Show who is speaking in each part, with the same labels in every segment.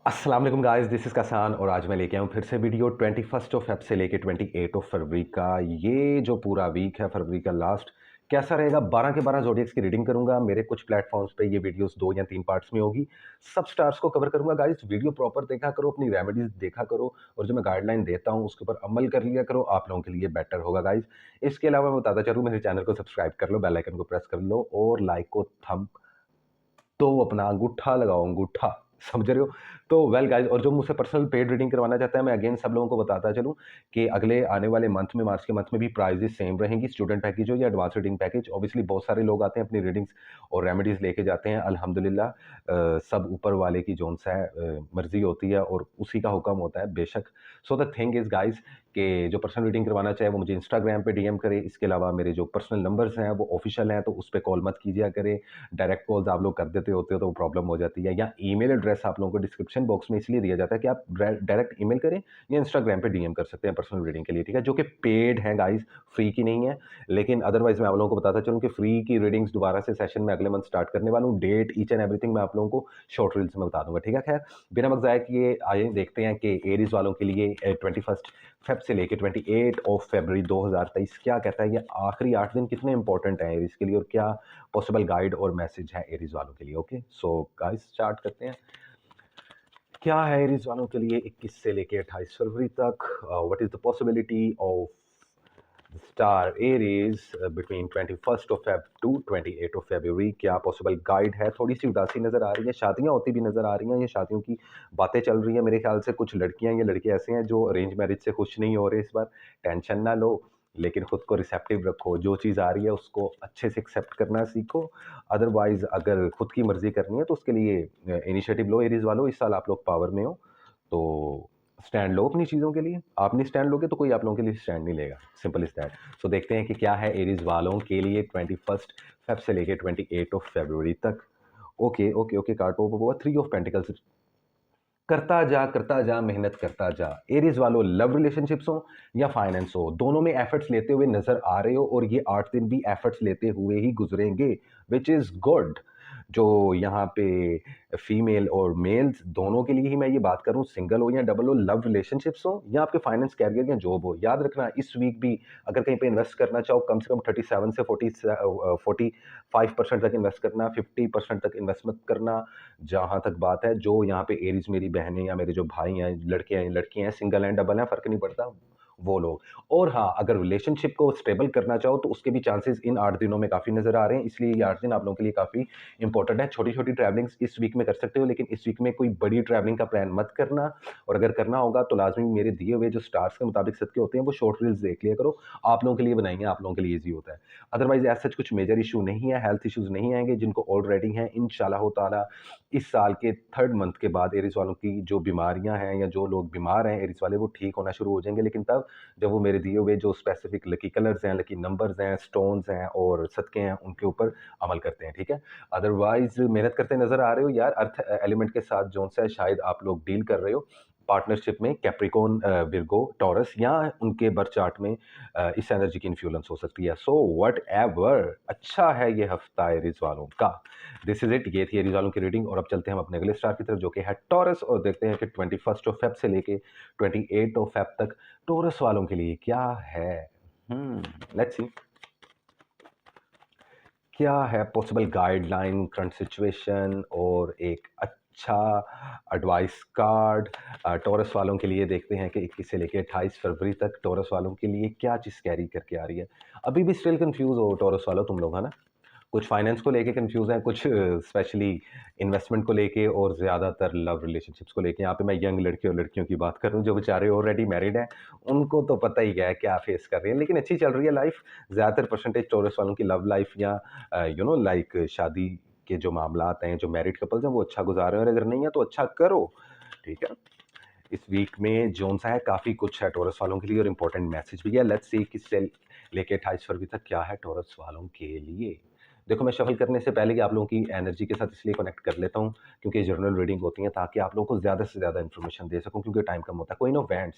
Speaker 1: अस्सलाम वालेकुम guys, this is कसान और आज मैं लेके आया हूँ फिर से वीडियो 21 ऑफ फेब से लेके 28 ऑफ फरवरी का। ये जो पूरा वीक है फरवरी का लास्ट कैसा रहेगा, 12 के 12 ज़ोडिएक्स की रीडिंग करूंगा। मेरे कुछ प्लेटफॉर्म्स पे ये वीडियोस 2 या 3 पार्ट्स में होगी। सब स्टार्स को कवर करूंगा गाइस। वीडियो प्रॉपर देखा करो, अपनी रेमेडीज देखा करो और जो मैं गाइडलाइन देता हूँ उसके ऊपर अमल कर लिया करो, आप लोगों के लिए बेटर होगा गाइस। इसके अलावा मैं बताता चलूँ, मेरे चैनल को सब्सक्राइब कर लो, बेल आइकन को प्रेस कर लो और लाइक को थम तो अपना अंगूठा लगाओ, अंगूठा, समझ रहे हो? तो वेल गाइस, और जो मुझसे पर्सनल पेड रीडिंग करवाना चाहता है, मैं अगेन सब लोगों को बताता चलूँ कि अगले आने वाले मंथ में, मार्च के मंथ में भी प्राइजेस सेम रहेंगी, स्टूडेंट पैकेज हो या एडवांस रीडिंग पैकेज। ऑब्वियसली बहुत सारे लोग आते हैं अपनी रीडिंग्स और रेमेडीज लेके जाते हैं। अल्हम्दुलिल्लाह सब ऊपर वाले की जोन सा है, मर्जी होती है और उसी का हुक्म होता है बेशक। सो द थिंग इज गाइस कि जो पर्सनल रीडिंग करवाना चाहे वो मुझे इंस्टाग्राम पे डीएम करे। इसके अलावा मेरे जो पर्सनल नंबर्स हैं वो ऑफिशियल हैं, तो उस पर कॉल मत कीजिए करें। डायरेक्ट कॉल्स आप लोग कर देते होते हो तो प्रॉब्लम हो जाती है। या ईमेल एड्रेस आप लोगों को डिस्क्रिप्शन बॉक्स में इसलिए दिया जाता है कि आप डायरेक्ट ईमेल करें या इंस्टाग्राम पे डीएम कर सकते हैं पर्सनल रीडिंग के लिए, ठीक है, जो कि पेड है गाइस, फ्री की नहीं है। लेकिन अदरवाइज मैं आप लोगों को बताता चलूँ कि फ्री की रीडिंग्स दोबारा से सेशन में अगले मंथ स्टार्ट करने वाला हूँ। डेट ईच एंड एवरीथिंग मैं आप लोगों को शॉर्ट रील्स में बता दूंगा, ठीक है। खैर, बिना वक्त ज़ाया किए आइए देखते हैं कि एरीज वालों के लिए 21 फेब से लेके 28 फरवरी 2023 क्या कहता है। ये आखिरी 8 दिन कितने इंपॉर्टेंट हैं एरीज के लिए और क्या पॉसिबल गाइड और मैसेज है एरीज वालों के लिए। ओके, सो गाइस स्टार्ट करते हैं। क्या है एरीज वालों के लिए 21 से लेके 28 फरवरी तक? What is the possibility of star Aries between 21 to 28 क्या पॉसिबल गाइड है? थोड़ी सी उदासी नजर आ रही है, शादियां होती भी नजर आ रही हैं, ये शादियों की बातें चल रही हैं। मेरे ख्याल से कुछ लड़कियां या लड़के ऐसे हैं जो अरेंज मैरिज से खुश नहीं हो रहे इस बार। टेंशन ना लो, लेकिन खुद को रिसेप्टिव रखो, जो चीज़ आ रही है उसको अच्छे से एक्सेप्ट करना सीखो। अदरवाइज अगर खुद की मर्जी करनी है तो उसके लिए इनिशिएटिव लो एरीज वालों। इस साल आप लोग पावर में हो तो स्टैंड लो अपनी चीज़ों के लिए। आप नहीं स्टैंड लोगे तो कोई आप लोगों के लिए स्टैंड नहीं लेगा, सिंपल इज दैट। सो देखते हैं कि क्या है एरीज वालों के लिए 21 फेब से लेके 28 फरवरी तक। ओके ओके ओके, कार्ड हुआ 3 ऑफ पेंटिकल्स। करता जा, मेहनत करता जा। एरीज वालों, लव रिलेशनशिप्स हो या फाइनेंस हो, दोनों में एफर्ट्स लेते हुए नजर आ रहे हो और ये 8 दिन भी एफर्ट्स लेते हुए ही गुजरेंगे, विच इज गुड। जो यहाँ पे फीमेल और मेल्स दोनों के लिए ही मैं ये बात करूँ, सिंगल हो या डबल हो, लव रिलेशनशिप्स हो या आपके फाइनेंस, कैरियर या जॉब हो, याद रखना इस वीक भी अगर कहीं पे इन्वेस्ट करना चाहो, कम से कम 37 से 45% तक इन्वेस्ट करना, 50% तक इन्वेस्ट मत करना। जहाँ तक बात है, जो यहाँ पे एरीज मेरी बहनें या मेरे जो भाई हैं, लड़के हैं, लड़कियां हैं, सिंगल हैं, डबल हैं, फर्क नहीं पड़ता, वो लोग। और हाँ, अगर रिलेशनशिप को स्टेबल करना चाहो तो उसके भी चांसेस इन 8 दिनों में काफ़ी नज़र आ रहे हैं, इसलिए ये 8 दिन आप लोगों के लिए काफ़ी इंपॉर्टेंट है। छोटी छोटी ट्रैवलिंग्स इस वीक में कर सकते हो, लेकिन इस वीक में कोई बड़ी ट्रैवलिंग का प्लान मत करना। और अगर करना होगा तो लाजमी मेरे दिए हुए जो स्टार्स के मुताबिक सदके होते हैं वो शॉर्ट रील्स देख लिया करो। आप लोगों के लिए बनाएंगे, आप लोगों के लिए ईजी होता है। अदरवाइज ऐसा सच कुछ मेजर इशू नहीं है, हेल्थ इश्यूज नहीं आएंगे। जिनको ऑलरेडी हैं, इंशाल्लाह ताला इस साल के 3rd मंथ के बाद एरीज वालों की जो बीमारियां हैं या जो लोग बीमार हैं एरीज वाले, वो ठीक होना शुरू हो जाएंगे। लेकिन तब जब वो मेरे दिए हुए जो स्पेसिफिक लकी कलर्स हैं, लकी नंबर्स हैं, स्टोन्स हैं और सदके हैं, उनके ऊपर अमल करते हैं, ठीक है। अदरवाइज मेहनत करते नजर आ रहे हो यार, अर्थ एलिमेंट के साथ जो सा शायद आप लोग डील कर रहे हो पार्टनरशिप में, कैप्रिकॉन, विर्गो, टॉरस, या उनके बर्थ चार्ट में इस एनर्जी की इन्फ्लुएंस हो सकती है। सो वट एवर, अच्छा है ये हफ्ता एरीज वालों का। दिस इज इट, ये थी एरीज वालों की रीडिंग। और अब चलते हैं हम अपने अगले स्टार की तरफ जो कि है टॉरस, और देखते हैं कि 21 फेब से लेके 28 फेब तक टॉरस वालों के लिए क्या है। लेट्स सी क्या है पॉसिबल गाइडलाइन, करंट सिचुएशन और एक अच्छा एडवाइस कार्ड टॉरस वालों के लिए। देखते हैं कि 21 से लेकर 28 फरवरी तक टॉरस वालों के लिए क्या चीज़ कैरी करके आ रही है। अभी भी स्टिल कंफ्यूज हो टॉरस वालों तुम लोग, है ना? कुछ फाइनेंस को लेके कंफ्यूज हैं, कुछ स्पेशली इन्वेस्टमेंट को लेके और ज़्यादातर लव रिलेशनशिप्स को लेके। यहाँ पे मैं यंग लड़के और लड़कियों की बात कर रहा हूँ, जो बेचारे ऑलरेडी मैरिड हैं, उनको तो पता ही है क्या फेस कर रहे हैं, लेकिन अच्छी चल रही है लाइफ। ज़्यादातर परसेंटेज टॉरस वालों की लव लाइफ या लाइक शादी के जो मामलात हैं, जो मैरिड कपल्स हैं, वो अच्छा गुजार रहे हैं। और अगर नहीं है तो अच्छा करो, ठीक है। इस वीक में जोन सा है, काफ़ी कुछ है टॉरस वालों के लिए और इंपॉर्टेंट मैसेज भी है। लेट्स सी किससे लेके 28 फरवरी तक क्या है टॉरस वालों के लिए। देखो मैं शफल करने से पहले ही आप लोगों की एनर्जी के साथ इसलिए कनेक्ट कर लेता हूँ क्योंकि जर्नल रीडिंग होती है ताकि आप लोगों को ज़्यादा से ज़्यादा इन्फॉर्मेशन दे सकूँ क्योंकि टाइम कम होता है। कोई नो बैंड्स,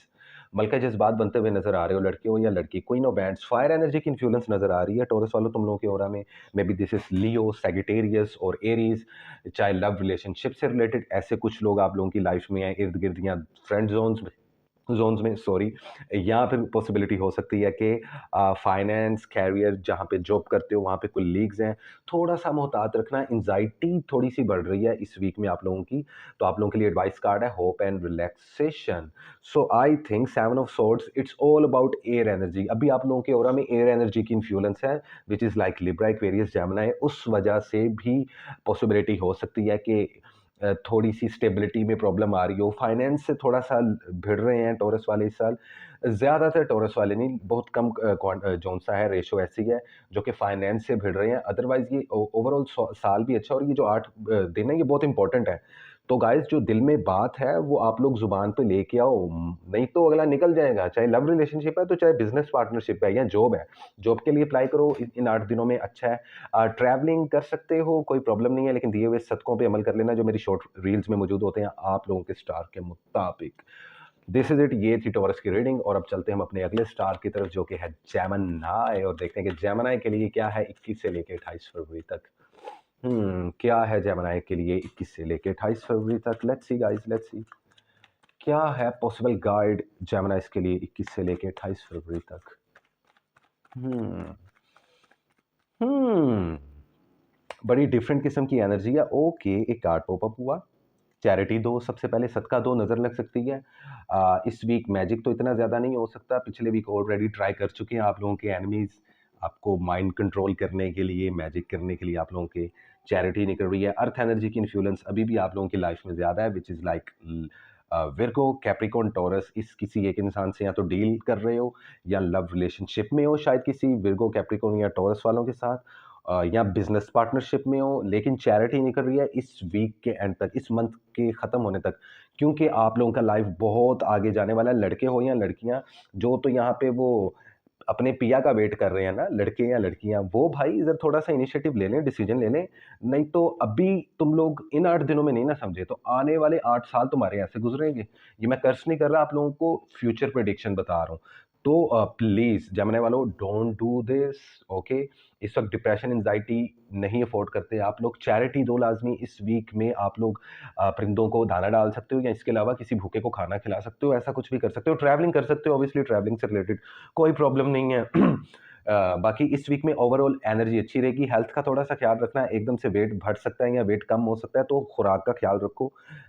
Speaker 1: मलका जज्बात बनते हुए नजर आ रहे हो, लड़के हो या लड़की, कोई नो बैंड्स, फायर एनर्जी की इन्फ्लुएंस नजर आ रही है टोरस वालों तुम लोगों के ओरा में। May be this is Leo, Sagittarius और एरीज। चाहे लव रिलेशनशिप से रिलेटेड ऐसे कुछ लोग आप लोगों की लाइफ में हैं, इर्द गिर्द या फ्रेंड जोन्स में, सॉरी। यहाँ पे पॉसिबिलिटी हो सकती है कि फाइनेंस कैरियर जहाँ पे जॉब करते हो वहाँ पे कोई लीग्स हैं। थोड़ा सा मोहतात रखना, एंजाइटी थोड़ी सी बढ़ रही है इस वीक में आप लोगों की। तो आप लोगों के लिए एडवाइस कार्ड है hope and relaxation. So I think seven of swords it's all about air energy. अभी आप लोगों के ओरा में एयर एनर्जी की इन्फ्लुएंस है which is like Libra, Aquarius, Gemini. उस वजह से भी पॉसिबिलिटी हो सकती है कि थोड़ी सी स्टेबिलिटी में प्रॉब्लम आ रही हो, फाइनेंस से थोड़ा सा भिड़ रहे हैं टोरस वाले इस साल। ज़्यादातर टोरस वाले नहीं, बहुत कम जोन सा है, रेशो ऐसी है जो कि फाइनेंस से भिड़ रहे हैं। अदरवाइज ये ओवरऑल साल भी अच्छा। और ये जो 8 दिन है ये बहुत इंपॉर्टेंट है। तो गाइस जो दिल में बात है वो आप लोग जुबान पे लेके आओ, नहीं तो अगला निकल जाएगा। चाहे लव रिलेशनशिप है तो चाहे बिजनेस पार्टनरशिप है या जॉब है, जॉब के लिए अप्लाई करो इन 8 दिनों में, अच्छा है। ट्रैवलिंग कर सकते हो, कोई प्रॉब्लम नहीं है, लेकिन दिए हुए सदकों पे अमल कर लेना जो मेरी शॉर्ट रील्स में मौजूद होते हैं आप लोगों के स्टार के मुताबिक। दिस इज इट, ये थी टॉरस की रीडिंग। और अब चलते हैं हम अपने अगले स्टार की तरफ जो कि है जेमिनी, और देखते हैं कि जेमिनी के लिए क्या है 21 से लेकर 28 फरवरी तक। क्या है जेमिनी के लिए 21 से लेकर 28 फरवरी तक। Let's see guys, let's see क्या है पॉसिबल गाइड जेमिनी के लिए 21 से लेकर 28 फरवरी तक। हम्म हम्म बड़ी डिफरेंट किस्म की एनर्जी है। ओके, एक कार्ड पॉपअप हुआ, चैरिटी दो। सबसे पहले सदका दो, नज़र लग सकती है। इस वीक मैजिक तो इतना ज़्यादा नहीं हो सकता, पिछले वीक ऑलरेडी ट्राई कर चुके हैं आप लोगों के एनिमीज़ आपको माइंड कंट्रोल करने के लिए, मैजिक करने के लिए आप लोगों के। चैरिटी निकल रही है। अर्थ एनर्जी की इन्फ्लुएंस अभी भी आप लोगों की लाइफ में ज़्यादा है which is like Virgo, Capricorn, taurus. इस किसी एक इंसान से या तो डील कर रहे हो या लव रिलेशनशिप में हो, शायद किसी विर्गो, कैप्रिकॉन या टॉरस वालों के साथ, या बिजनेस पार्टनरशिप में हो। लेकिन चैरिटी निकल रही है इस वीक के एंड तक, इस मंथ के ख़त्म होने तक, क्योंकि आप लोगों का लाइफ बहुत आगे जाने वाला है। लड़के हो या लड़कियां, जो तो यहाँ पे वो अपने पिया का वेट कर रहे हैं ना, लड़के या लड़कियां, वो भाई इधर थोड़ा सा इनिशिएटिव ले लें, डिसीजन ले लें। नहीं तो अभी तुम लोग इन 8 दिनों में नहीं ना समझे तो आने वाले 8 साल तुम्हारे ऐसे गुजरेंगे। ये मैं कर्स नहीं कर रहा, आप लोगों को फ्यूचर प्रेडिक्शन बता रहा हूँ। तो प्लीज़ जमने वालों, डोंट डू दिस, ओके। इस वक्त डिप्रेशन, एंजाइटी नहीं अफोर्ड करते आप लोग। चैरिटी दो लाजमी। इस वीक में आप लोग परिंदों को दाना डाल सकते हो या इसके अलावा किसी भूखे को खाना खिला सकते हो, ऐसा कुछ भी कर सकते हो। ट्रैवलिंग कर सकते हो, ऑब्वियसली ट्रैवलिंग से रिलेटेड कोई प्रॉब्लम नहीं है। बाकी इस वीक में ओवरऑल एनर्जी अच्छी रहेगी। हेल्थ का थोड़ा सा ख्याल रखना है, एकदम से वेट बढ़ सकता है या वेट कम हो सकता है, तो खुराक का ख्याल रखो,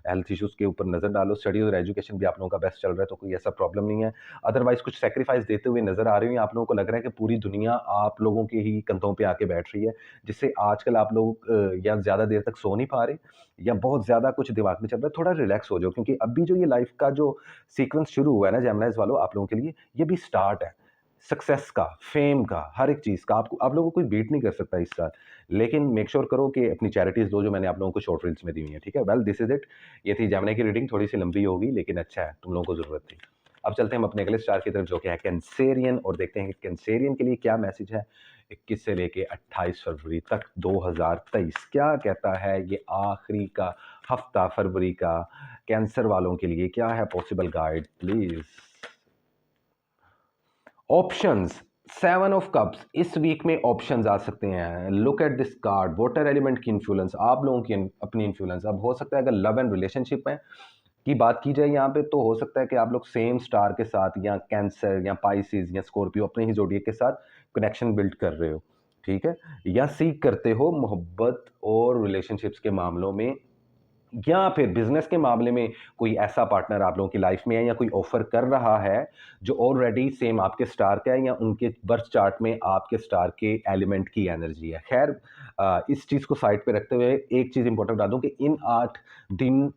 Speaker 1: हेल्थ इश्यूज़ के ऊपर नज़र डालो। स्टडीज़ और एजुकेशन भी आप लोगों का बेस्ट चल रहा है तो कोई ऐसा प्रॉब्लम नहीं है। अदरवाइज़ कुछ सेक्रीफाइस देते हुए नज़र आ रही हैं, आप लोगों को लग रहा है कि पूरी दुनिया आप लोगों के ही कंधों पे आके बैठ रही है, जिससे आजकल आप लोग या ज़्यादा देर तक सो नहीं पा रहे या बहुत ज़्यादा कुछ दिमाग में चल रहा है। थोड़ा रिलैक्स हो जाओ, क्योंकि अभी जो ये लाइफ का जो सीक्वेंस शुरू हुआ है ना जेमिनीज़ वालों, आप लोगों के लिए ये भी स्टार्ट है सक्सेस का, फेम का, हर एक चीज़ का। आपको आप लोगों को कोई बीट नहीं कर सकता इस साल। लेकिन मेक श्योर करो कि अपनी चैरिटीज़ दो जो मैंने आप लोगों को शॉर्ट रील्स में दी हुई हैं, ठीक है। वेल दिस इज़ इट, ये थी जेमिनी की रीडिंग। थोड़ी सी लंबी होगी लेकिन अच्छा है, तुम लोगों को ज़रूरत थी। अब चलते हैं हम अपने अगले स्टार की तरफ जो कि है कैंसेरियन, और देखते हैं कि कैंसेरियन के लिए क्या मैसेज है 21 से लेके 28 फरवरी तक 2023। क्या कहता है ये आखिरी का हफ्ता फरवरी का कैंसर वालों के लिए, क्या है possible guide please. Options, 7 of cups. इस वीक में ऑप्शंस आ सकते हैं। Look at this card, water element की इन्फ्लुएंस, आप लोगों की अपनी इन्फ्लुएंस। अब हो सकता है अगर लव एंड रिलेशनशिप में की बात की जाए यहाँ पे, तो हो सकता है कि आप लोग सेम स्टार के साथ या कैंसर या पाइसिस या स्कॉर्पियो अपने ही जोडिएक के साथ कनेक्शन बिल्ड कर रहे हो, ठीक है, या सीख करते हो मोहब्बत और रिलेशनशिप्स के मामलों में, या फिर बिजनेस के मामले में कोई ऐसा पार्टनर आप लोगों की लाइफ में है या कोई ऑफर कर रहा है जो ऑलरेडी सेम आपके स्टार का है या उनके बर्थ चार्ट में आपके स्टार के एलिमेंट की एनर्जी है। खैर, इस चीज़ को साइड पे रखते हुए एक चीज़ इंपॉर्टेंट बता दूं कि इन 8 दिन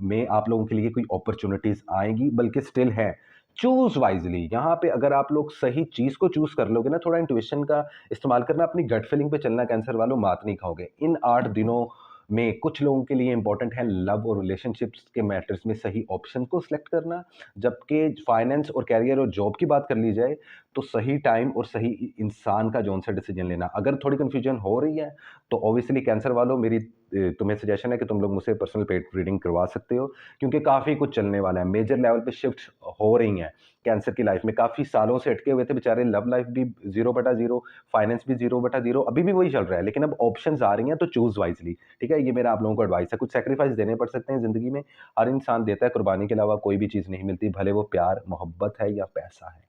Speaker 1: में आप लोगों के लिए कोई अपॉर्चुनिटीज़ आएंगी, बल्कि स्टिल है। चूज वाइजली, यहाँ पे अगर आप लोग सही चीज़ को चूज कर लोगे ना, थोड़ा इंट्यूशन का इस्तेमाल करना, अपनी गट फीलिंग पे चलना, कैंसर वालों मात नहीं खाओगे। इन 8 दिनों में कुछ लोगों के लिए इंपॉर्टेंट है लव और रिलेशनशिप्स के मैटर्स में सही ऑप्शन को सिलेक्ट करना, जबकि फाइनेंस और कैरियर और जॉब की बात कर ली जाए तो सही टाइम और सही इंसान का जोन सा डिसीजन लेना। अगर थोड़ी कन्फ्यूजन हो रही है तो ऑब्वियसली कैंसर वालों, मेरी तुम्हें सजेशन है कि तुम लोग मुझसे पर्सनल पेड रीडिंग करवा सकते हो, क्योंकि काफ़ी कुछ चलने वाला है, मेजर लेवल पे शिफ्ट हो रही हैं कैंसर की लाइफ में। काफ़ी सालों से अटके हुए थे बेचारे, लव लाइफ भी 0/0, फाइनेंस भी 0/0, अभी भी वही चल रहा है, लेकिन अब ऑप्शंस आ रही हैं तो चूज़ वाइजली, ठीक है? ये मेरा आप लोगों को एडवाइस है। कुछ सैक्रिफाइस देने पड़ सकते हैं ज़िंदगी में, हर इंसान देता है, कुर्बानी के अलावा कोई भी चीज़ नहीं मिलती, भले वो प्यार, मोहब्बत है या पैसा है।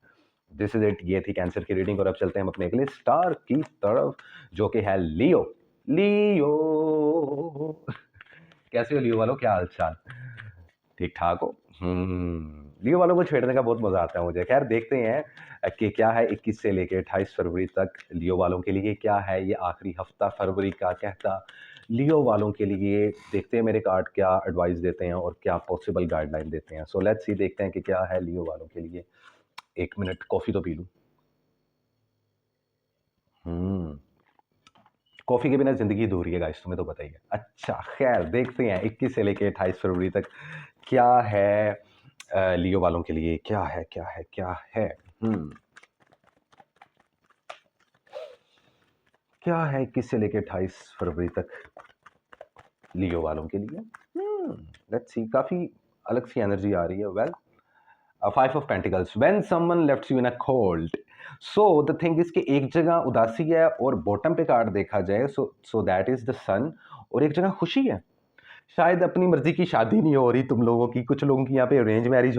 Speaker 1: दिस इज़ इट, ये थी कैंसर की रीडिंग और अब चलते हैं हम अपने अगले स्टार की तरफ, जो कि है लियो। लियो कैसे हो लियो वालों, क्या हाल-चाल? ठीक-ठाक हो? लियो वालों को छेड़ने का बहुत मज़ा आता है मुझे। ख़ैर देखते हैं कि क्या है 21 से लेके 28 फरवरी तक लियो वालों के लिए क्या है ये आखिरी हफ़्ता फरवरी का कहता लियो वालों के लिए। देखते हैं मेरे कार्ड क्या एडवाइस देते हैं और क्या पॉसिबल गाइडलाइन देते हैं। सो लेट्स सी, देखते हैं कि क्या है लियो वालों के लिए। 1 मिनट कॉफ़ी तो पी लूँ। हुँ। कॉफ़ी के बिना ज़िंदगी अधूरी है गाइस, तुम्हें तो पता ही है। अच्छा, ख़ैर देखते हैं 21 से लेके 28 फरवरी तक क्या है लियो वालों के लिए, क्या है, क्या है, क्या है? हुँ। क्या है 21 से लेके 28 फरवरी तक लियो वालों के लिए? लेट्स सी, काफ़ी अलग सी एनर्जी आ रही है। Well, 5 of pentacles, when someone lefts you in a cold. So the thing is कि एक जगह उदासी है और बॉटम पे कार्ड देखा जाए सो दैट इज़ द सन, और एक जगह खुशी है। शायद अपनी मर्ज़ी की शादी नहीं हो रही तुम लोगों की, कुछ लोगों की यहाँ पे अरेंज मैरिज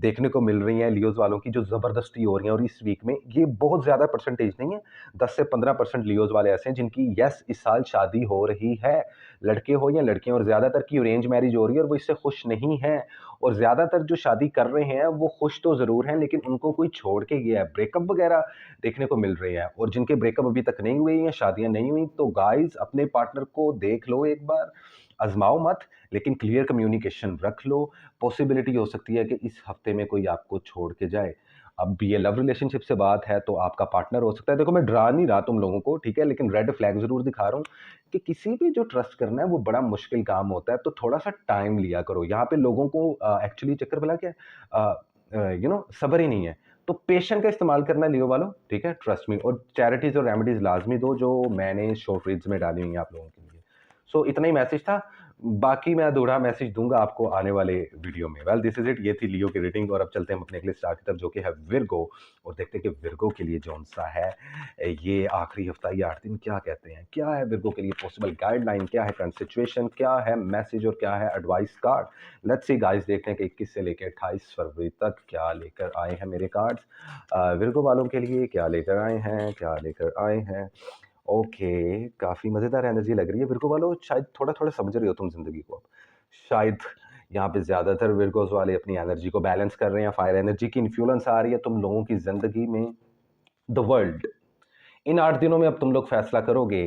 Speaker 1: देखने को मिल रही हैं लियोज़ वालों की, जो ज़बरदस्ती हो रही हैं, और इस वीक में ये बहुत ज़्यादा परसेंटेज नहीं है, 10 से 15% लियोज़ वाले ऐसे हैं जिनकी येस इस साल शादी हो रही है, लड़के हो या लड़कियाँ, और ज़्यादातर की अरेंज मैरिज हो रही है और वो इससे खुश नहीं हैं। और ज़्यादातर जो शादी कर रहे हैं वो खुश तो ज़रूर हैं, लेकिन उनको कोई छोड़ के गया है, ब्रेकअप वगैरह देखने को मिल रहे हैं। और जिनके ब्रेकअप अभी तक नहीं हुए या शादियाँ नहीं हुई, तो गाइज़ अपने पार्टनर को देख लो एक बार, आज़माओ मत, लेकिन क्लियर कम्युनिकेशन रख लो। पॉसिबिलिटी हो सकती है कि इस हफ्ते में कोई आपको छोड़ के जाए। अब ये लव रिलेशनशिप से बात है तो आपका पार्टनर हो सकता है। देखो मैं डरा नहीं रहा तुम लोगों को, ठीक है? लेकिन रेड फ्लैग ज़रूर दिखा रहा हूँ कि किसी भी जो ट्रस्ट करना है वो बड़ा मुश्किल काम होता है, तो थोड़ा-सा टाइम लिया करो। यहाँ पे लोगों को एक्चुअली चक्कर भला क्या है, सब्र ही नहीं है। तो पेशेंस का इस्तेमाल करना लियो वालों, ठीक है? ट्रस्ट मी, और चैरिटीज़ और रेमेडीज़ लाज़मी दो जो मैंने शॉर्ट रीड्स में डाली हुई हैं आप लोगों के लिए। सो इतना ही मैसेज था, बाकी मैं अधूरा मैसेज दूँगा आपको आने वाले वीडियो में। वेल दिस इज़ इट, ये थी लियो की रीडिंग और अब चलते हैं हम अपने अगले स्टार की तरफ, जो कि है विर्गो, और देखते हैं कि विर्गो के लिए जौन-सा है ये आखिरी हफ्ता, ये 8 दिन क्या कहते हैं? क्या है विर्गो के लिए पॉसिबल गाइडलाइन, क्या है करंट सिचुएशन, क्या है मैसेज और क्या है advice card? Let's see guys, देखते हैं कि 21 से लेके 28 फरवरी तक क्या लेकर आए हैं मेरे कार्ड्स। विर्गो वालों के लिए क्या लेकर आए हैं, क्या लेकर आए हैं? ओके, काफ़ी मज़ेदार एनर्जी लग रही है विर्गो वालों, शायद थोड़ा-थोड़ा समझ रहे हो तुम ज़िंदगी को अब। शायद यहाँ पे ज़्यादातर विर्गोज़ वाले अपनी एनर्जी को बैलेंस कर रहे हैं, फायर एनर्जी की इन्फ्लुएंस आ रही है तुम लोगों की ज़िंदगी में। द वर्ल्ड, इन 8 दिनों में अब तुम लोग फैसला करोगे,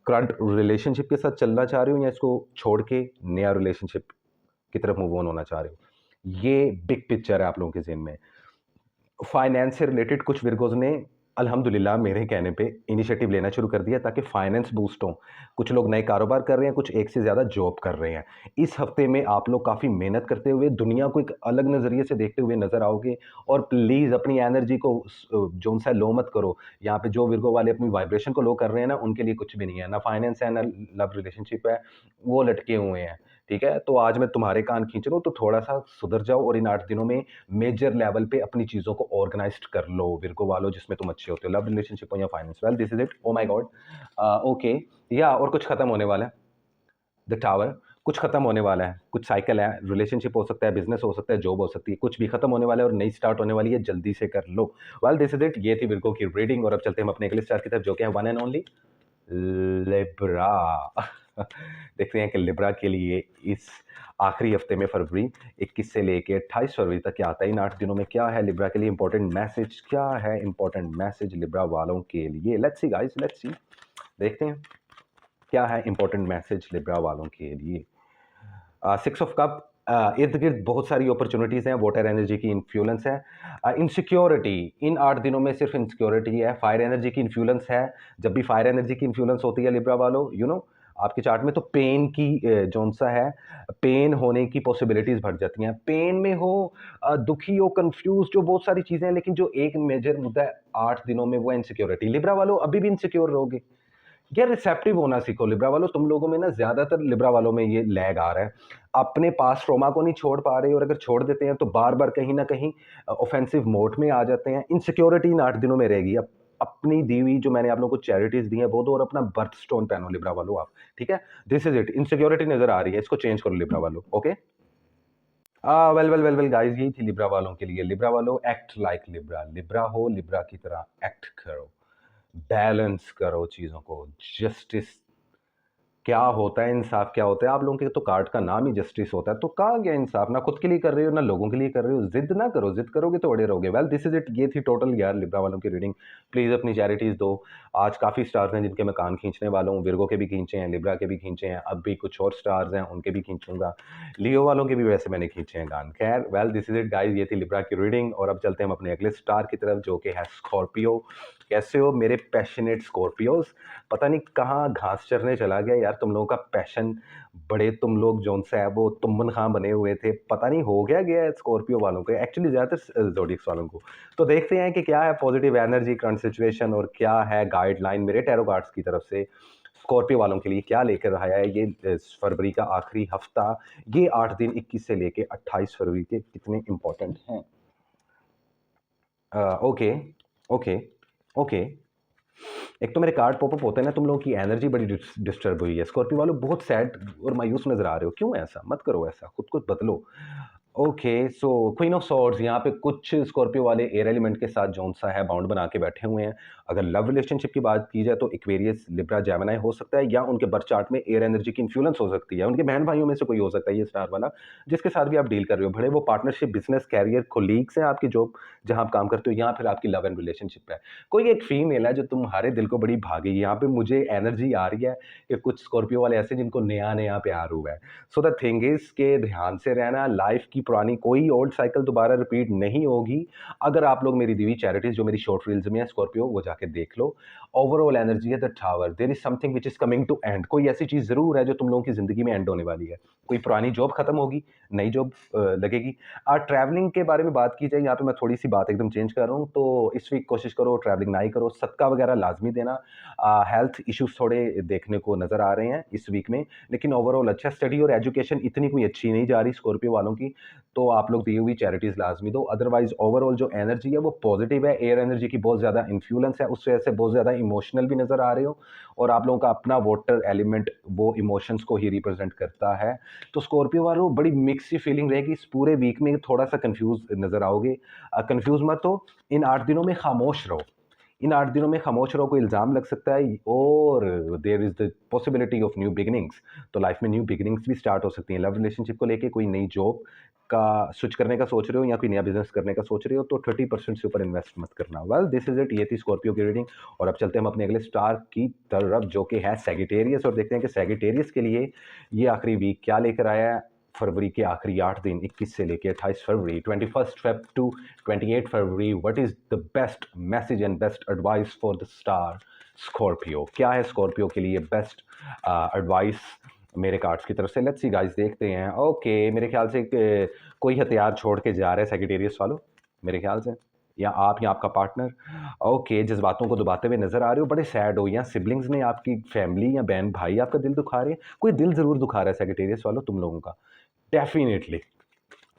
Speaker 1: करंट रिलेशनशिप के साथ चलना चाह रहे हो या इसको छोड़ के नया रिलेशनशिप की तरफ मूव ऑन होना चाह रहे हो। ये बिग पिक्चर है आप लोगों के ज़हन में। फाइनेंस से रिलेटेड कुछ विर्गोज़ ने अल्हम्दुलिल्लाह मेरे कहने पे इनिशिएटिव लेना शुरू कर दिया ताकि फाइनेंस बूस्ट हो। कुछ लोग नए कारोबार कर रहे हैं, कुछ एक से ज़्यादा जॉब कर रहे हैं। इस हफ्ते में आप लोग काफ़ी मेहनत करते हुए दुनिया को एक अलग नज़रिए से देखते हुए नज़र आओगे, और प्लीज़ अपनी एनर्जी को जोन-सा लो मत करो। यहाँ पे जो विर्गो वाले अपनी वाइब्रेशन को लो कर रहे हैं ना, उनके लिए कुछ भी नहीं है। ना फाइनेंस है, ना लव रिलेशनशिप है, वो लटके हुए हैं। ठीक है? तो आज मैं तुम्हारे कान खींच रहा हूँ, तो थोड़ा-सा सुधर जाओ और इन 8 दिनों में मेजर लेवल पे अपनी चीज़ों को ऑर्गनाइज़्ड कर लो, विर्गो वालों, जिसमें तुम अच्छे होते हो, लव रिलेशनशिप हो या finance. Well this is it, oh my God! Okay, या और कुछ खत्म होने वाला है, द टावर, कुछ खत्म होने वाला है, कुछ साइकिल है, रिलेशनशिप हो सकता है, बिज़नेस हो सकता है, जॉब हो सकती है, कुछ भी खत्म होने वाला है और नई स्टार्ट होने वाली है, जल्दी से कर लो। वेल दिस इज़ इट, ये थी विर्गो की रीडिंग और अब चलते हैं हम अपने अगले स्टार की तरफ, जो कि है वन एंड ओनली लिब्रा। देखते हैं कि लिब्रा के लिए इस आखिरी हफ्ते में फरवरी 21 से लेके 28 फरवरी तक क्या आता है। इन 8 दिनों में क्या है लिब्रा के लिए इंपॉर्टेंट मैसेज, क्या है इंपॉर्टेंट मैसेज लिब्रा वालों के लिए। Let's see guys, let's see, देखते हैं क्या है इंपॉर्टेंट मैसेज लिब्रा वालों के लिए। 6 ऑफ कप, इर्द-गिर्द बहुत सारी अपॉर्च्युनिटीज़ हैं, वाटर एनर्जी की इन्फ्लुएंस है। इनसिक्योरिटी, इन 8 दिनों में सिर्फ इनसिक्योरिटी है, फायर एनर्जी की इन्फ्लुएंस है। जब भी फायर एनर्जी की इन्फ्लुएंस होती है लिब्रा वालों, यू नो, आपके चार्ट में, तो पेन की जौन सा है, पेन होने की पॉसिबिलिटीज़ बढ़ जाती हैं। पेन में हो, दुखी हो, कन्फ्यूज़, जो बहुत सारी चीज़ें हैं, लेकिन जो एक मेजर मुद्दा है 8 दिनों में, वो है इनसिक्योरिटी। लिब्रा वालों अभी भी इनसिक्योर रहोगे। यार रिसेप्टिव होना सीखो लिब्रा वालों। तुम लोगों में ना ज़्यादातर लिब्रा वालों में ये लैग आ रहा है। अपने पास ट्रॉमा को नहीं छोड़ पा रहे, और अगर छोड़ देते हैं तो बार-बार कहीं न कहीं ऑफेंसिव मोड में आ जाते हैं। इनसिक्योरिटी इन 8 दिनों में रहेगी। अब अपनी दी हुई जो मैंने आप लोगों को चैरिटीज़ दी हैं वो दो, और अपना बर्थस्टोन पहनो लिब्रा वालों आप, ठीक है? This is it. इनसिक्योरिटी नज़र आ रही है, इसको चेंज करो लिब्रा वालों, ओके? वेल गाइस, यही थी लिब्रा वालों के लिए। लिब्रा वालों, एक्ट लाइक लिब्रा। लिब्रा हो, लिब्रा की तरह एक्ट करो, बैलेंस करो चीज़ों को। जस्टिस क्या होता है, इंसाफ क्या होता है? आप लोगों के तो कार्ड का नाम ही जस्टिस होता है, तो कहाँ गया इंसाफ? ना खुद के लिए कर रहे हो, ना लोगों के लिए कर रहे हो। जिद ना करो, जिद करोगे तो अड़े रहोगे। Well this is it. ये थी टोटल यार लिब्रा वालों की रीडिंग। प्लीज़ अपनी चैरिटीज़ दो। आज काफ़ी स्टार्स हैं जिनके मैं कान खींचने वाला हूँ। विर्गो के भी खींचे हैं, लिब्रा के भी खींचे हैं, अब भी कुछ और स्टार्स हैं उनके भी खींचूंगा। लियो वालों के भी वैसे मैंने खींचे हैं कान। खैर well this is it guys, ये थी लिब्रा की रीडिंग। और अब चलते हैं हम अपने अगले स्टार की तरफ, जो कि है स्कॉर्पियो। कैसे हो मेरे पैशनेट स्कॉर्पियोज? पता नहीं कहाँ घास चरने चला गया यार तुम लोगों का पैशन। बड़े तुम लोग जोन सा है वो तुमन खां बने हुए थे, पता नहीं हो गया है स्कॉर्पियो वालों को, एक्चुअली ज़्यादातर ज़ोडिएक्स वालों को। तो देखते हैं कि क्या है पॉजिटिव एनर्जी, करंट सिचुएशन, और क्या है गाइडलाइन मेरे टैरो कार्ड्स की तरफ से स्कॉर्पियो वालों के लिए क्या लेकर आया है ये फरवरी का आखिरी हफ्ता। ये 8 दिन 21 से लेके 28 फरवरी के कितने इंपॉर्टेंट हैं। Okay okay okay. एक तो मेरे कार्ड पॉपअप होते हैं ना, तुम लोगों की एनर्जी बड़ी डिस्टर्ब हुई है। स्कॉर्पियो वालों बहुत सैड और मायूस नजर आ रहे हो, क्यों ऐसा? मत करो ऐसा, खुद को बदलो। Okay so queen of swords, यहाँ पे कुछ स्कॉर्पियो वाले एयर एलिमेंट के साथ जौन सा है बाउंड बना के बैठे हुए हैं। अगर लव रिलेशनशिप की बात की जाए तो एक्वेरियस, लिब्रा, जेमिनी हो सकता है, या उनके बर्थ चार्ट में एयर एनर्जी की इन्फ्लुएंस हो सकती है। उनके बहन भाइयों में से कोई हो सकता है ये स्टार वाला, जिसके साथ भी आप डील कर रहे हो। भले वो पार्टनरशिप, बिजनेस, कैरियर, कोलीग्स हैं, आपकी जॉब जहाँ आप काम करते हो, या फिर आपकी लव एंड रिलेशनशिप है। कोई एक फीमेल है जो तुम्हारे दिल को बड़ी भागी। यहाँ पे मुझे एनर्जी आ रही है कि कुछ स्कॉर्पियो वाले ऐसे जिनको नया नया प्यार हुआ है। सो द थिंग इज के ध्यान से रहना, लाइफ की पुरानी कोई ओल्ड साइकिल दोबारा रिपीट नहीं होगी। अगर आप लोग मेरी दी हुई चैरिटीज जो मेरी शॉर्ट रील्स में है स्कॉर्पियो, वो जाके देख लो। ओवरऑल एनर्जी है the tower, there is something which is coming to end. कोई ऐसी चीज जरूर है जो तुम लोगों की जिंदगी में एंड होने वाली है। कोई पुरानी जॉब खत्म होगी, नई जॉब लगेगी। ट्रैवलिंग के बारे में बात की जाए, यहाँ पे मैं थोड़ी सी बात एकदम चेंज कर रहा हूँ। तो इस वीक कोशिश करो ट्रैवलिंग ना ही करो, सदका वगैरह लाजमी देना। हेल्थ इश्यूज थोड़े देखने को नजर आ रहे हैं इस वीक में, लेकिन ओवरऑल अच्छा। स्टडी और एजुकेशन इतनी कोई अच्छी नहीं जा रही स्कॉर्पियो वालों की, तो आप लोग दी हुई चैरिटीज लाजमी दो। अदरवाइज ओवरऑल जो एनर्जी है वो पॉजिटिव है। एयर एनर्जी की बहुत ज़्यादा इन्फ्लुएंस है, उससे ऐसे बहुत ज़्यादा इमोशनल भी नज़र आ रहे हो, और आप लोगों का अपना वाटर एलिमेंट वो इमोशंस को ही रिप्रेजेंट करता है। तो स्कॉर्पियो वालों बड़ी मिक्स सी फीलिंग रहेगी इस पूरे वीक में, थोड़ा सा कंफ्यूज नजर आओगे। कंफ्यूज मत हो, इन 8 दिनों में खामोश रहो। इन 8 दिनों में खामोश रहो, कोई इल्ज़ाम लग सकता है, और there is the possibility of new beginnings. तो लाइफ में न्यू बिगिनिंग्स भी स्टार्ट हो सकती हैं। लव रिलेशनशिप को लेके कोई नई जॉब का स्विच करने का सोच रहे हो, या कोई नया बिजनेस करने का सोच रहे हो, तो 30% से ऊपर इन्वेस्ट मत करना। Well this is it. ये थी स्कॉर्पियो की रीडिंग। और अब चलते हैं हम अपने अगले स्टार की तरफ, जो कि है सैगिटेरियस, और देखते हैं कि सैगिटेरियस के लिए ये आखिरी वीक क्या लेकर आया है। फरवरी के आखिरी 8 दिन 21 से लेकर 28 फरवरी, 21 Feb two 28 February, what is the best message and best advice for the star Scorpio? क्या है स्कॉर्पियो के लिए बेस्ट एडवाइस मेरे कार्ड्स की तरफ से? लेट्स सी गाइस, देखते हैं। ओके मेरे ख्याल से कोई हथियार छोड़ के जा रहे हैं सैगिटेरियस वालों, मेरे ख्याल से, या आप या आपका पार्टनर। ओके जज्बातों को दबाते हुए नजर आ रहे हो, बड़े सैड हो, या सिबलिंग्स ने, आपकी फैमिली या बहन भाई आपका दिल दुखा रहे हैं। कोई दिल जरूर दुखा रहा है सैगिटेरियस वालों तुम लोगों का, डेफिनेटली।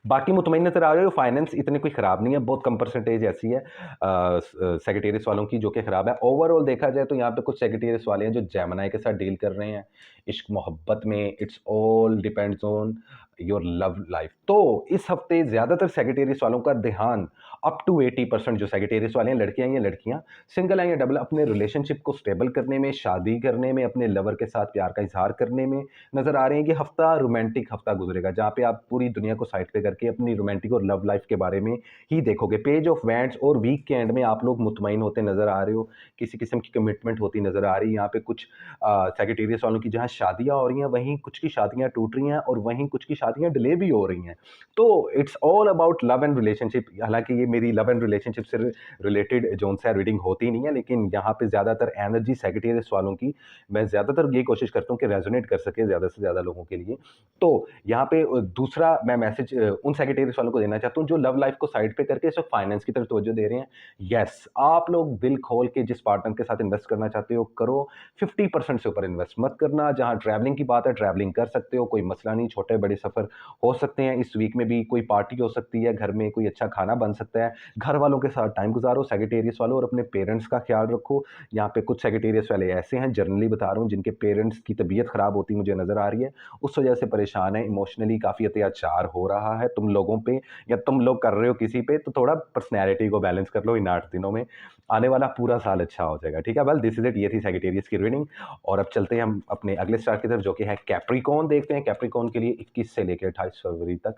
Speaker 1: बाकी मुतमईन नजर आ रहे हो, फाइनेंस इतनी कोई ख़राब नहीं है, बहुत कम परसेंटेज ऐसी है सेक्रेटेरियस वालों की जो कि ख़राब है। ओवरऑल देखा जाए तो यहाँ पे कुछ सेक्रेटेरियस वाले हैं जो जेमिनी के साथ डील कर रहे हैं इश्क मोहब्बत में। It's all depends on your love life. तो इस हफ्ते ज़्यादातर सेक्रेटेरियस वालों का ध्यान अप टू 80% जो सेक्रेटेरियस वाले हैं, लड़कियां या लड़कियां, सिंगल हैं या डबल, अपने रिलेशनशिप को स्टेबल करने में, शादी करने में, अपने लवर के साथ प्यार का इजहार करने में नजर आ रहे हैं। कि हफ्ता रोमांटिक हफ्ता गुजरेगा, जहाँ पे आप पूरी दुनिया को साइड पे करके अपनी रोमांटिक और लव लाइफ के बारे में ही देखोगे। पेज ऑफ वैंड्स, और वीक के एंड में आप लोग मुतमईन होते नजर आ रहे हो, किसी किस्म की कमिटमेंट होती नजर आ रही है। यहाँ पे कुछ सेक्रेटेरियस वालों की जहाँ शादियाँ हो रही हैं, वहीं कुछ की शादियाँ टूट रही हैं, और वहीं कुछ की शादियां डिले भी हो रही हैं। तो it's all about love and relationship. हालांकि ये मेरी लव एंड रिलेशनशिप से रिलेटेड जो उनसे रीडिंग होती नहीं है, लेकिन यहाँ पे ज़्यादातर एनर्जी सेक्रेटेरियस वालों की मैं ज़्यादातर ये कोशिश करता हूँ कि रेजोनेट कर सके ज़्यादा से ज़्यादा लोगों के लिए। तो यहाँ पे दूसरा मैं मैसेज उन सेक्रेटेरियस वालों को देना चाहता हूँ जो लव लाइफ को साइड पे करके सिर्फ फाइनेंस की तरफ तवज्जो दे रहे हैं। यस, आप लोग दिल खोल के जिस पार्टनर के साथ इन्वेस्ट करना चाहते हो करो, 50% से ऊपर इन्वेस्ट मत करना। जहाँ ट्रैवलिंग की बात है, ट्रैवलिंग कर सकते हो, कोई मसला नहीं, छोटे बड़े सफ़र हो सकते हैं। इस वीक में भी कोई पार्टी हो सकती है, घर में कोई अच्छा खाना बन सकता है, घर वालों के साथ टाइम गुजारो सेक्रेटेरियस वालों, और अपने पेरेंट्स का ख्याल रखो। यहाँ पे कुछ सेक्रेटेरियस वाले ऐसे हैं, जनरली बता रहा हूँ, जिनके पेरेंट्स की तबीयत ख़राब होती मुझे नज़र आ रही है, उस वजह से परेशान है, इमोशनली काफ़ी अत्याचार हो रहा है तुम लोगों पे, या तुम लोग कर रहे हो किसी पे, तो थोड़ा पर्सनैलिटी को बैलेंस कर लो इन 8 दिनों में। आने वाला पूरा साल अच्छा हो जाएगा, ठीक है। वेल दिस इज इट, ये थी सेक्रेटेरियस की रीडिंग। और अब चलते हैं हम अपने अगले स्टार की तरफ, जो कि है कैप्रिकॉर्न। देखते हैं कैप्रिकॉर्न के लिए 21 से लेकर 28 फरवरी तक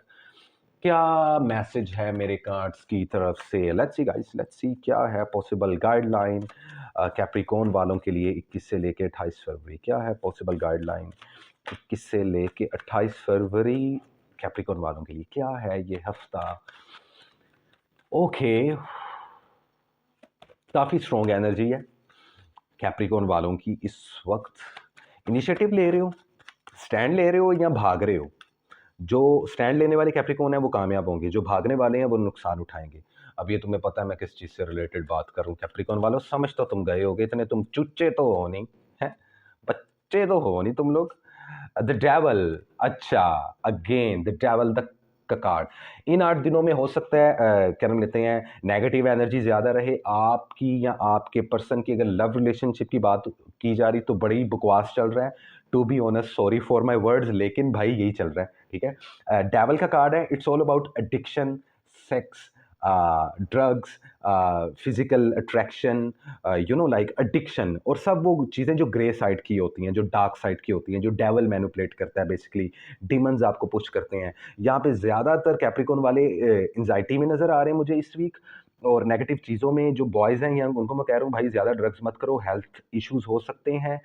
Speaker 1: क्या मैसेज है मेरे कार्ड्स की तरफ से। Let's see guys, let's see क्या है पॉसिबल गाइडलाइन कैप्रिकॉर्न वालों के लिए 21 से लेकर 28 फरवरी। क्या है पॉसिबल गाइडलाइन 21 से लेकर 28 फरवरी कैप्रिकॉर्न वालों के लिए, क्या है ये हफ्ता। ओके, काफ़ी स्ट्रॉन्ग एनर्जी है कैप्रिकॉर्न वालों की इस वक्त। इनिशिएटिव ले रहे हो, स्टैंड ले रहे हो या भाग रहे हो। जो स्टैंड लेने वाले कैप्रिकॉर्न हैं वो कामयाब होंगे, जो भागने वाले हैं वो नुकसान उठाएंगे। अब ये तुम्हें पता है मैं किस चीज़ से रिलेटेड बात कर रहा हूँ। कैप्रिकॉर्न वालों, समझ तो तुम गए होगे, इतने तुम चुच्चे तो हो नहीं, हैं बच्चे तो हो नहीं तुम लोग। द डेवल, अच्छा, अगेन द डेवल द का कार्ड। इन 8 दिनों में हो सकता है क्या नाम लेते हैं, नेगेटिव एनर्जी ज़्यादा रहे आपकी या आपके पर्सन की। अगर लव रिलेशनशिप की बात की जा रही तो बड़ी बकवास चल रहा है, to be honest, sorry for my words, लेकिन भाई यही चल रहा है, ठीक है। डेवल का कार्ड है, it's all about addiction, sex, drugs, physical attraction, you know like addiction, और सब वो चीज़ें जो ग्रे साइड की होती हैं, जो डार्क साइड की होती हैं, जो डेवल मैनिपुलेट करता है, बेसिकली डीमंस आपको पुश करते हैं। यहाँ पे ज़्यादातर कैप्रिकॉर्न वाले एंजाइटी में नज़र आ रहे हैं मुझे इस वीक, और नेगेटिव चीज़ों में। जो बॉयज़ हैं यहाँ उनको मैं कह रहा हूँ भाई ज़्यादा ड्रग्स मत करो, हेल्थ इश्यूज हो सकते हैं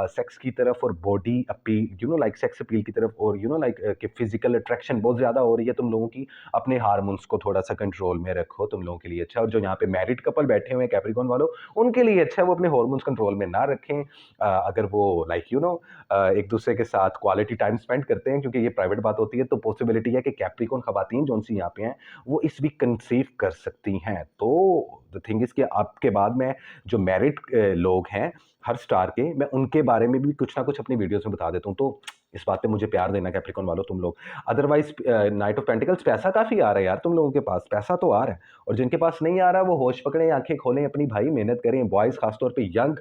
Speaker 1: सेक्स की तरफ, और body appeal, you know like sex appeal की तरफ, और यू नो लाइक कि फिजिकल अट्रैक्शन बहुत ज़्यादा हो रही है तुम लोगों की। अपने हार्मोन्स को थोड़ा सा कंट्रोल में रखो, तुम लोगों के लिए अच्छा। और जो यहाँ पे मैरिड कपल बैठे हुए हैं कैप्रिकॉर्न वालों, उनके लिए अच्छा है वो अपने हार्मोन्स कंट्रोल में ना रखें। अगर वो लाइक यू नो एक दूसरे के साथ क्वालिटी टाइम स्पेंड करते हैं, क्योंकि ये प्राइवेट बात होती है, तो पॉसिबिलिटी है कि कैप्रिकॉर्न खवातीन जो सी यहाँ पे हैं वो इस वीक कंसीव कर सकती हैं। तो द थिंग इज कि आपके बाद में जो मैरिड लोग हैं हर स्टार के, मैं उनके बारे में भी कुछ ना कुछ अपनी वीडियोस में बता देता हूँ। तो इस बात पे मुझे प्यार देना कैप्रिकॉर्न वालों तुम लोग। अदरवाइज नाइट ऑफ पेंटिकल्स, पैसा काफ़ी आ रहा है यार तुम लोगों के पास, पैसा तो आ रहा है। और जिनके पास नहीं आ रहा वो होश पकड़ें, आंखें खोलें अपनी भाई, मेहनत करें। बॉयज़ खासतौर पे यंग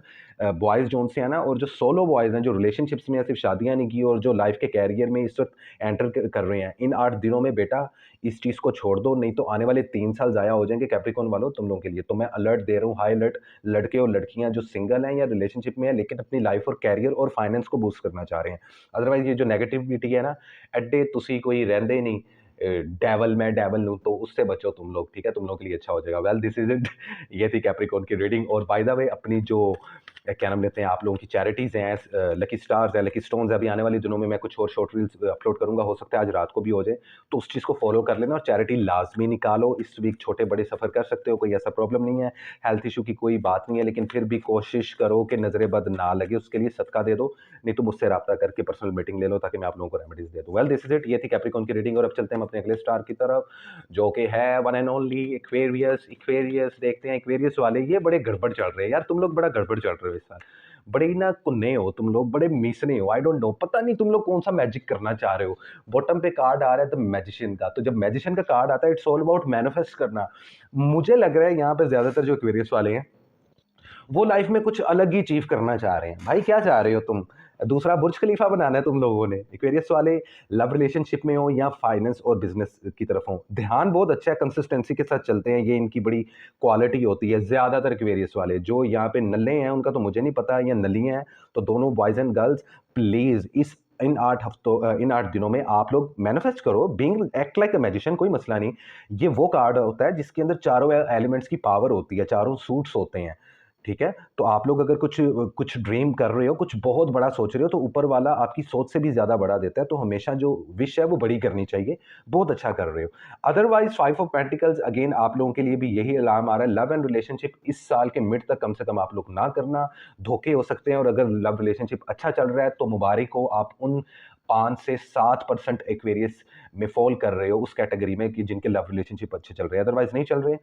Speaker 1: बॉयज़ जो उनसे है ना, और जो सोलो बॉयज़ हैं जो रिलेशनशिप्स में सिर्फ शादियां नहीं की और जो लाइफ के कैरियर में इस वक्त एंटर कर रहे हैं, इन 8 दिनों में बेटा इस चीज़ को छोड़ दो, नहीं तो आने वाले 3 साल ज़ाया हो जाएंगे कैप्रिकॉर्न वालों तुम लोगों के लिए। तो मैं अलर्ट दे रहा हूँ, हाई अलर्ट। लड़के और लड़कियां जो सिंगल हैं या रिलेशनशिप में हैं लेकिन अपनी लाइफ और कैरियर और फाइनेंस को बूस्ट करना चाह रहे हैं, अदरवाइज ये जो नेगेटिविटी है ना, एड्डे तुसी कोई रहंदे नहीं, डेवल मैं डेवल लूँ, तो उससे बचो तुम लोग, ठीक है। तुम लोग के लिए अच्छा हो जाएगा। वेल दिस इज इट, ये थी कैप्रिकॉर्न की रीडिंग। और बाय द वे अपनी जो क्या नाम लेते हैं आप लोगों की चैरिटीज़ हैं, लकी स्टार्स है, लकी स्टोन्स है, अभी आने वाले दिनों में मैं कुछ और शॉर्ट रील्स अपलोड करूंगा, हो सकता है आज रात को भी हो जाए, तो उस चीज़ को फॉलो कर लेना और चैरिटी लाजमी निकालो। इस वीक छोटे बड़े सफ़र कर सकते हो, कोई ऐसा प्रॉब्लम नहीं है, हेल्थ इशू की कोई बात नहीं है, लेकिन फिर भी कोशिश करो कि नज़र बद ना लगे, उसके लिए सदका दे दो, नहीं तो मुझसे रब्ता करके पर्सनल मीटिंग ले लो ताकि मैं आप लोगों को रेमेडीज दे दूँ। वेल दिस इज इट, ये थी कैप्रिकॉर्न की रीडिंग। और अब चलते हैं हम अपने अगले स्टार की तरफ, जो कि है one and only Aquarius. Aquarius देखते हैं, एक्वेरियस वाले ये बड़े गड़बड़ चल रहे हैं यार, तुम लोग बड़ा गड़बड़ चल रहे हो इस साल, बड़े ही ना कुन्ने हो तुम लोग, बड़े मीसने हो, आई डोंट नो, पता नहीं तुम लोग कौन सा मैजिक करना चाह रहे हो। बॉटम पे कार्ड आ रहा है द मैजिशियन का, तो जब मैजिशियन का कार्ड आता है इट्स ऑल अबाउट मैनिफेस्ट करना। मुझे लग रहा है यहाँ पे ज्यादातर जो एक्वेरियस वाले हैं वो लाइफ में कुछ अलग ही अचीव करना चाह रहे हैं। भाई क्या चाह रहे हो तुम, दूसरा बुर्ज खलीफा बनाना है तुम लोगों ने। एक्वेरियस वाले लव रिलेशनशिप में हो या फाइनेंस और बिजनेस की तरफ हो, ध्यान बहुत अच्छा है, कंसिस्टेंसी के साथ चलते हैं, ये इनकी बड़ी क्वालिटी होती है ज़्यादातर एक्वेरियस वाले। जो यहाँ पे नल्ले हैं उनका तो मुझे नहीं पता, या नलियाँ हैं, तो दोनों बॉयज़ एंड गर्ल्स प्लीज़ इन 8 हफ्तों इन 8 दिनों में आप लोग मैनिफेस्ट करो, being act like a magician, कोई मसला नहीं। ये वो कार्ड होता है जिसके अंदर चारों एलिमेंट्स की पावर होती है, चारों सूट्स होते हैं, ठीक है? तो आप लोग अगर कुछ कुछ ड्रीम कर रहे हो, कुछ बहुत बड़ा सोच रहे हो, तो ऊपर वाला आपकी सोच से भी ज़्यादा बड़ा देता है, तो हमेशा जो विश है वो बड़ी करनी चाहिए, बहुत अच्छा कर रहे हो। अदरवाइज़ 5 ऑफ पेंटिकल्स अगेन आप लोगों के लिए भी यही अलार्म आ रहा है, लव एंड रिलेशनशिप इस साल के मिड तक कम से कम आप लोग ना करना, धोखे हो सकते हैं और अगर लव रिलेशनशिप अच्छा चल रहा है, तो मुबारक हो, आप उन 5 से 7% एक्वेरियस में फ़ॉल कर रहे हो उस कैटेगरी में कि जिनके लव रिलेशनशिप अच्छे चल रहे हैं, अदरवाइज़ नहीं चल रहे।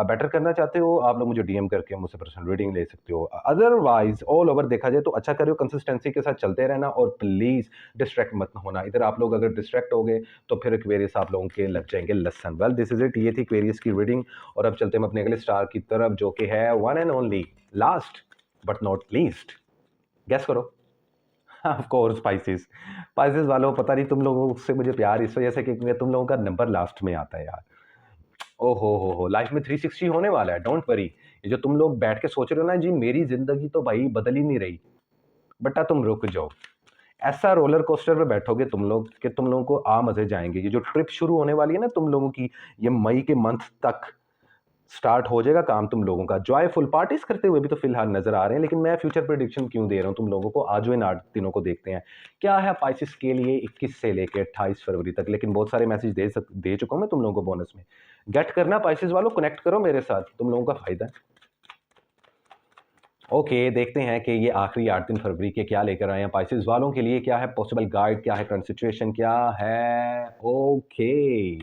Speaker 1: बेटर करना चाहते हो आप लोग मुझे डीएम करके मुझसे पर्सनल रीडिंग ले सकते हो। अदरवाइज ऑल ओवर देखा जाए तो अच्छा कर रहे हो, कंसिस्टेंसी के साथ चलते रहना और प्लीज डिस्ट्रैक्ट मत होना। इधर आप लोग अगर डिस्ट्रैक्ट हो गए तो फिर एक्वेरियस आप लोगों के लग जाएंगे लसन। वेल दिस इज इट, ये थी एक्वेरियस की रीडिंग और अब चलते हम अपने अगले स्टार की तरफ जो कि है one and only last but not least. Guess करो। Of course spices. स्पाइसेस वालों पता नहीं तुम लोगों से मुझे प्यार इस वजह से क्योंकि तुम लोगों का नंबर लास्ट में आता है यार। ओ हो लाइफ में 360 होने वाला है, डोंट वरी। ये जो तुम लोग बैठ के सोच रहे हो ना जी मेरी जिंदगी तो भाई बदल ही नहीं रही, बेटा तुम रुक जाओ। ऐसा रोलर कोस्टर पे बैठोगे तुम लोग कि तुम लोगों को आ मजे जाएंगे। ये जो ट्रिप शुरू होने वाली है ना तुम लोगों की, ये मई के मंथ तक स्टार्ट हो जाएगा काम तुम लोगों का। जॉयफुल पार्टीज करते हुए भी तो फिलहाल नजर आ रहे हैं, लेकिन मैं फ्यूचर प्रेडिक्शन क्यों दे रहा हूं तुम लोगों को, आज इन 8 दिनों को देखते हैं क्या है पाइसिस के लिए 21 से लेकर 28 फरवरी तक। लेकिन बहुत सारे मैसेज दे चुका हूं मैं तुम लोगों को बोनस में। गेट करना पाइसिस वालों, कनेक्ट करो मेरे साथ, तुम लोगों का फायदा है। ओके देखते हैं कि ये आखिरी 8 दिन फरवरी के क्या लेकर आए हैं पाइसिस वालों के लिए। क्या है पॉसिबल गाइड, क्या है करंट सिचुएशन, क्या है। ओके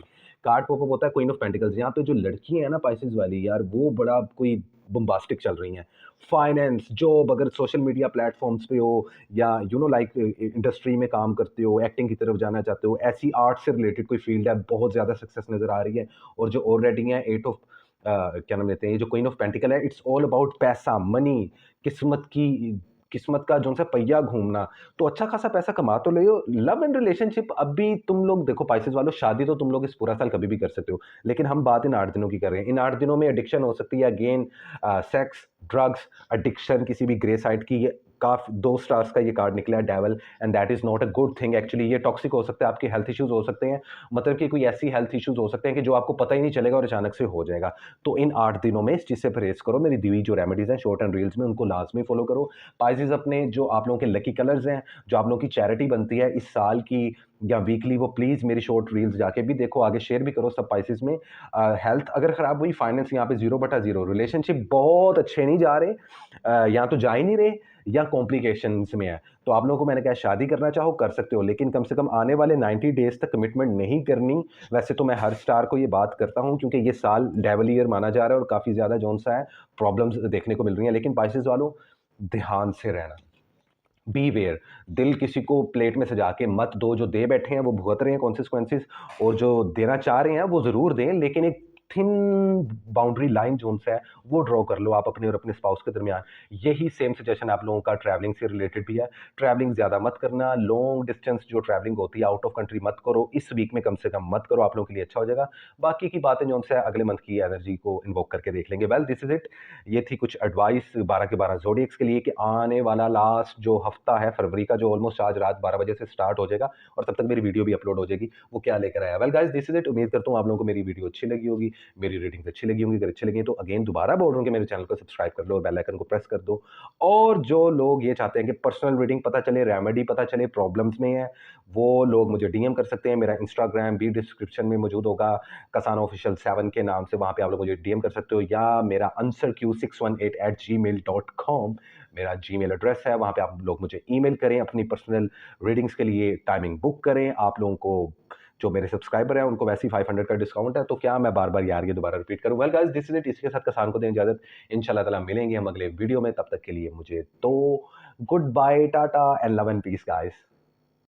Speaker 1: कार्ड पॉपअप होता है क्वीन ऑफ पेंटिकल्स। यहाँ पे जो लड़की है ना पाइसिस वाली यार, वो बड़ा कोई बम्बास्टिक चल रही हैं। फाइनेंस, जॉब, अगर सोशल मीडिया प्लेटफॉर्म्स पे हो या यू नो लाइक इंडस्ट्री में काम करते हो, एक्टिंग की तरफ जाना चाहते हो, ऐसी आर्ट से रिलेटेड कोई फील्ड है, बहुत ज़्यादा सक्सेस नज़र आ रही है। और जो ऑलरेडी है 8 ऑफ क्या नाम लेते हैं, ये जो क्वीन ऑफ पेंटिकल है, इट्स ऑल अबाउट पैसा, मनी, किस्मत की, किस्मत का जो सा पहिया घूमना। तो अच्छा खासा पैसा कमा तो ले हो। लव एंड रिलेशनशिप अभी तुम लोग देखो पाइसेस वालों, शादी तो तुम लोग इस पूरा साल कभी भी कर सकते हो, लेकिन हम बात इन 8 दिनों की कर रहे हैं। इन 8 दिनों में एडिक्शन हो सकती है अगेन, सेक्स, ड्रग्स, एडिक्शन, किसी भी ग्रे साइड की। ये काफी 2 स्टार्स का ये कार्ड निकला है devil, and that is not a good thing actually. ये टॉक्सिक हो सकता है, आपके हेल्थ इश्यूज हो सकते हैं, मतलब कि कोई ऐसी हेल्थ इश्यूज हो सकते हैं कि जो आपको पता ही नहीं चलेगा और अचानक से हो जाएगा। तो इन 8 दिनों में इस चीज़ से परहेज करो। मेरी दी हुई जो रेमेडीज हैं शॉर्ट एंड रील्स में, उनको लाजमी फॉलो करो। पाइसेस अपने जो आप लोगों के लकी कलर्स हैं, जो आप लोगों की चैरिटी बनती है इस साल की या वीकली, वो प्लीज़ मेरी शॉर्ट रील्स जाके भी देखो, आगे शेयर भी करो सब पाइसेस में। हेल्थ अगर ख़राब हुई, फाइनेंस यहाँ पे 0/0, रिलेशनशिप बहुत अच्छे नहीं जा रहे, या तो जा ही नहीं रहे या कॉम्प्लिकेशंस में है। तो आप लोगों को मैंने कहा शादी करना चाहो कर सकते हो, लेकिन कम से कम आने वाले 90 डेज तक कमिटमेंट नहीं करनी। वैसे तो मैं हर स्टार को ये बात करता हूँ क्योंकि ये साल डेवल ईयर माना जा रहा है और काफ़ी ज़्यादा जोन सा है प्रॉब्लम्स देखने को मिल रही हैं, लेकिन पाइसेस वालों ध्यान से रहना, बी वेयर। दिल किसी को प्लेट में सजा के मत दो, जो दे बैठे हैं वो भुगत रहे हैं कॉन्सिक्वेंसेस, और जो देना चाह रहे हैं वो ज़रूर दें, लेकिन एक थिन बाउंड्री लाइन जोन से है वो ड्रॉ कर लो आप अपने और अपने स्पाउस के दरमियान। यही सेम सजेशन आप लोगों का ट्रैवलिंग से रिलेटेड भी है। ट्रैवलिंग ज़्यादा मत करना, लॉन्ग डिस्टेंस जो ट्रैवलिंग होती है आउट ऑफ कंट्री मत करो, इस वीक में कम से कम मत करो, आप लोगों के लिए अच्छा हो जाएगा। बाकी की बातें जो से अगले मंथ की एनर्जी को इन्वोक करके देख लेंगे। वेल दिस इज इट, ये थी कुछ एडवाइस 12 के 12 ज़ोडिएक्स के लिए कि आने वाला लास्ट जो हफ्ता है फरवरी का, जो ऑलमोस्ट आज रात 12 बजे से स्टार्ट हो जाएगा और तब तक मेरी वीडियो भी अपलोड हो जाएगी, वो क्या लेकर आया। Well guys this is it, उम्मीद करता हूँ आप लोगों को मेरी वीडियो अच्छी लगी होगी, मेरी रीडिंग्स अच्छी लगी होंगी। अगर अच्छी लगी तो अगेन दोबारा बोल रहा हूँ कि मेरे चैनल को सब्सक्राइब कर लो और बेल आइकन को प्रेस कर दो। और जो लोग ये चाहते हैं कि पर्सनल रीडिंग पता चले, रेमेडी पता चले, प्रॉब्लम्स में है, वो लोग मुझे डीएम कर सकते हैं। मेरा इंस्टाग्राम भी डिस्क्रिप्शन में मौजूद होगा, कसान ऑफिशियल 7 के नाम से, वहाँ पे आप लोग मुझे डीएम कर सकते हो, या मेरा answerq618@gmail.com मेरा जीमेल एड्रेस है, वहाँ पे आप लोग मुझे ईमेल करें अपनी पर्सनल रीडिंग्स के लिए, टाइमिंग बुक करें। आप लोगों को जो मेरे सब्सक्राइबर हैं उनको वैसे ही 500 का डिस्काउंट है, तो क्या मैं बार-बार यार ये दोबारा रिपीट करूँ। Well guys this is it, इसी के साथ कसान को दें इजाज़त। इंशाल्लाह ताला मिलेंगे हम अगले वीडियो में, तब तक के लिए मुझे तो goodbye, tata and love and peace guys.